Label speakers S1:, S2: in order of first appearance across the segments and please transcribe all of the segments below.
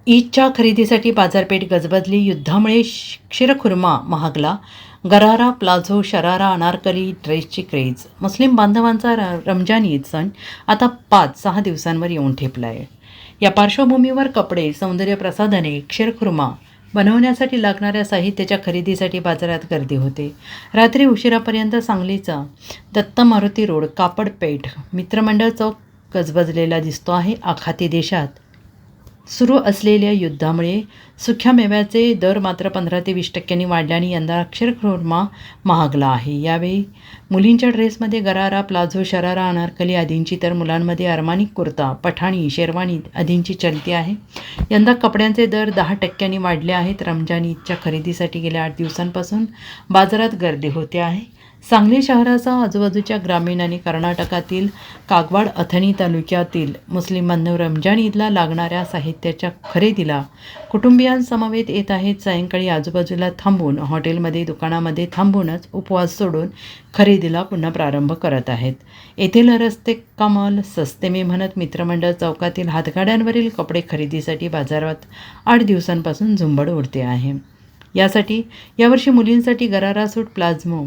S1: ईदच्या खरेदीसाठी बाजारपेठ गजबजली. युद्धामुळे क्षीरखुर्मा महागला. गरारा, प्लाझो, शरारा, अनारकली ड्रेसची क्रेज. मुस्लिम बांधवांचा रमजान ईद सण आता 5-6 दिवसांवर येऊन ठेपला आहे. या पार्श्वभूमीवर कपडे, सौंदर्य प्रसाधने, क्षीरखुर्मा बनवण्यासाठी लागणाऱ्या साहित्याच्या खरेदीसाठी बाजारात गर्दी होते. रात्री उशिरापर्यंत सांगलीचा दत्त मारुती रोड, कापडपेठ, मित्रमंडळ चौक गजबजलेला दिसतो आहे. आखाती देशात सुरू असलेल्या युद्धामुळे सुक्या मेव्याचे दर मात्र 15 ते 20% वाढल्याने यंदा क्षीरखुर्मा महागला आहे. यावेळी मुलींच्या ड्रेसमध्ये गरारा, प्लाझो, शरारा, अनारकली आदींची तर मुलांमध्ये अरमानी कुर्ता, पठाणी, शेरवानी आदींची चलती आहे. यंदा कपड्यांचे दर 10% वाढले आहेत. रमजान ईदच्या खरेदीसाठी गेल्या 8 दिवसांपासून बाजारात गर्दी होते आहे. सांगली शहरासह आजूबाजूच्या ग्रामीण आणि कर्नाटकातील कागवाड, अथणी तालुक्यातील मुस्लिम बांधव रमजान ईदला लागणाऱ्या साहित्याच्या खरेदीला कुटुंबियांसमवेत येत आहेत. सायंकाळी आजूबाजूला थांबून, हॉटेलमध्ये, दुकानामध्ये थांबूनच उपवास सोडून खरेदीला पुन्हा प्रारंभ करत आहेत. येथील रस्ते कमाल सस्ते मे म्हणत मित्रमंडळ चौकातील हातगाड्यांवरील कपडे खरेदीसाठी बाजारात 8 दिवसांपासून झुंबड उडते आहे. यासाठी यावर्षी मुलींसाठी गरारा सूट, प्लाझ्मो,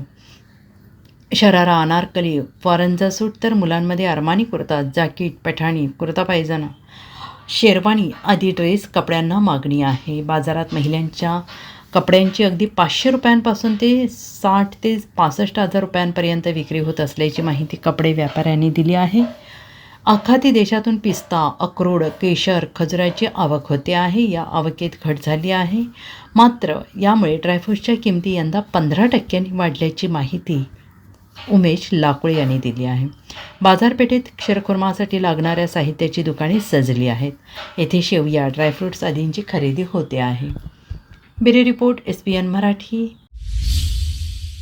S1: शरारा, अनारकली, फॉरनचा सूट तर मुलांमध्ये अरमानी कुर्ता, जॅकेट, पठाणी, कुर्ता पायजामा, शेरवानी आदी ड्रेस कपड्यांना मागणी आहे. बाजारात महिलांच्या कपड्यांची अगदी 500 रुपयांपासून ते 60 ते 65,000 रुपयांपर्यंत विक्री होत असल्याची माहिती कपडे व्यापाऱ्यांनी दिली आहे. आखाती देशातून पिस्ता, अक्रोड, केशर, खजुराची आवक होते आहे. या आवकेत घट झाली आहे. मात्र यामुळे ड्रायफ्रूट्सच्या किमती यंदा 15% वाढल्याची माहिती उमेश लाकुळे यांनी दिली आहे. बाजारपेठेत क्षीरखुर्मासाठी लागणाऱ्या साहित्याची दुकाने सजली आहेत. येथे शेवया, ड्रायफ्रूट्स आदींची खरेदी होते आहे. Bureau report, SBN Marathi.